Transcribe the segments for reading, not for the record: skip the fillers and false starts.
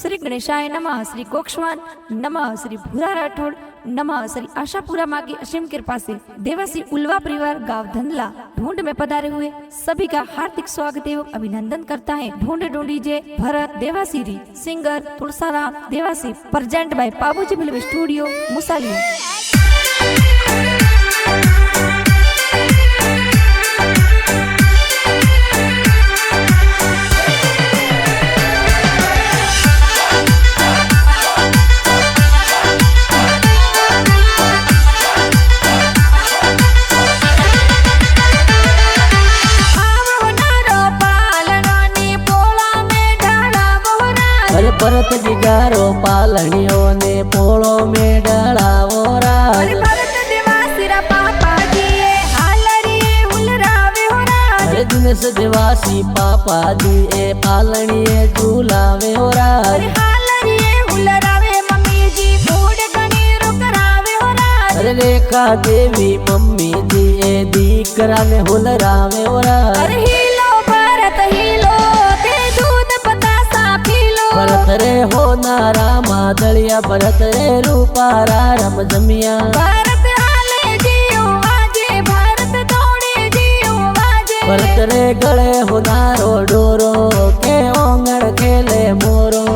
श्री गणेशाय नमः, श्री कोक्षवान नमः, श्री भूरा राठौड़ नमः, श्री आशापुरा माँ की असीम कृपा से देवासी उल्वा परिवार गांव धंधला ढूंढ में पधारे हुए सभी का हार्दिक स्वागत एवं अभिनंदन करता है। ढूंढ ढूंढी जे भरत देवासी री singer Tulsaram Dewasi present by Babuji film studio Musali. Bharat जिगारो पालनियो ने पोलो में डलावो राज। भरत देवासी रा पापा जी हालरी हुलरावे हो राज। अरे दिनेश देवासी पापा जी ए पालनिए झूलावे हो राज। हालरी हुलरावे मम्मी जी फूड गणी रुकरावे हो राज। अरे रेखा देवी मम्मी जी ए दीकरा ने हुलरावे हो राज। हिलो भरत हिलो ते दूध बतासा पीलो। भरत रे हो नारा मादलिया भरत रे रूपारा रम जमिया। भरत हाले जियो आजे भरत दौड़े जियो आजे। भरत रे गले हो नारो डोरो के ओंगड़ खेले मोरो।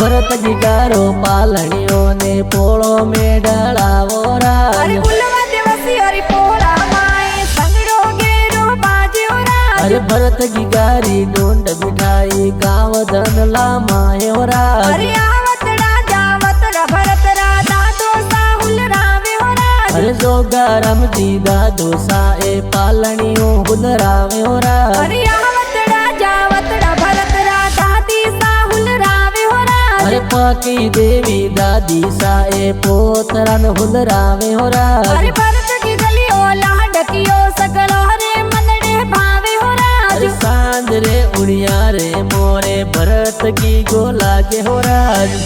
भरत जिगारो पालनियो ने पोलो में डलावो राज। अरे उल्वा देवासी अरे पोला माए संगड़ो गेरो बाजे हो राज। अरे भरत जिगारी ढूंढ बिठाई गाँव धनला माए हो राज। अरे आवतड़ा जावतड़ा भरत रा दादो साहुल रावे हो राज। अरे जोगा राम जी दादो सा ए पालनियो हुलरावे हो राज। अरे आवतड़ा जावतड़ा भरत रा दादी साहुल रावे हो राज। अरे पाकी देवी दादी सा ए पोतरन हुलरावे हो राज। अरे भरत की गलियो लाडकियो सकलो रे मनड़े भावे हो राज। अरे सांद रे उड़िया रे मोरे भरत की गोला के हो राज।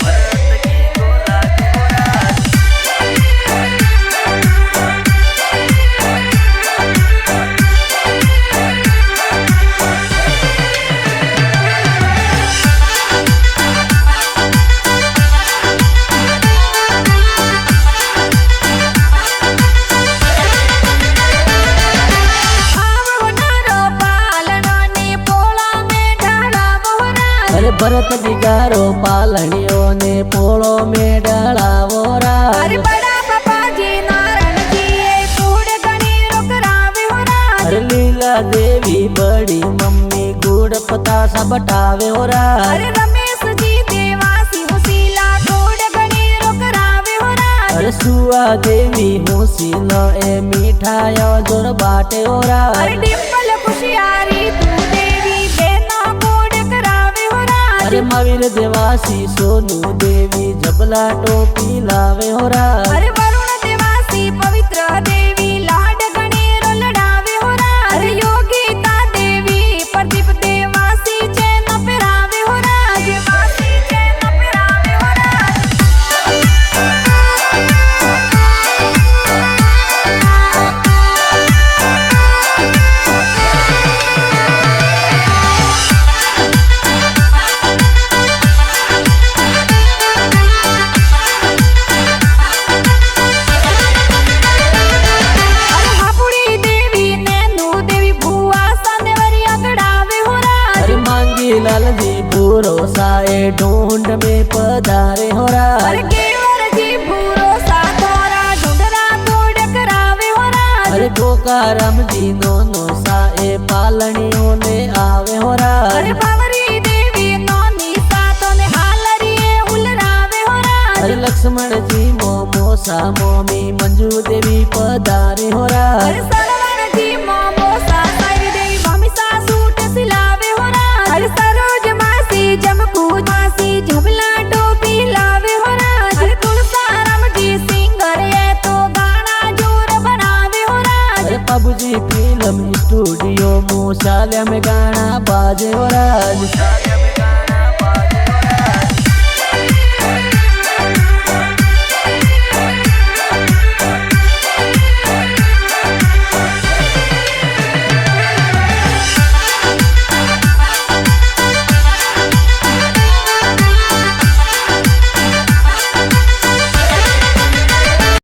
भरत जिगारो पालनियो ने पोलो में डलावो राज। अरे बड़ा पापा जी नारायण जी फूड गणी रुकरावे हो राज। अरे लीला देवी बड़ी मम्मी गुड़ पता सा बटावे हो राज। अरे रमेश जी देवासी हुसीला फूड गणी रुकरावे हो राज। अरे सुआ देवी हुसीला ए मिठायो जोर बाटे हो राज। अरे डिम्पल खुशियारी तू देवी बेना फूड करावे हो राज। अरे महावीर देवासी सोनू देवी जबला टोपी लावे हो राज। अरे वरुण देवासी पवित्र देवी लाड गणेरो लड़ावे हो राज। अरे योगिता देवी प्रदीप देवासी चैन पिरावे हो राज। देवासी चैन पिरावे हो राज। लाल जी भूरो साए ढूंढ में पधारे हो राज। अरे केवर जी भूरो सा थोरा ढूंढरा तोड़ करावे हो राज। अरे गोकाराम जी नोनो साए पालनियों ने आवे हो राज। अरे बावरी देवी नोनी सा तो ने हालरी हुलरावे हो राज। अरे लक्ष्मण जी मोमो सा मोमी मंजू देवी पधारे हो राज। अरे सरवण जी मोमो सा साई देवी मम्मी सा सूट सिलावे हो राज। अरे सरोज मासी जमकू मासी झबला टोपी लावे हो राज। अरे तो मुसाले में गाना बाजे हो राज।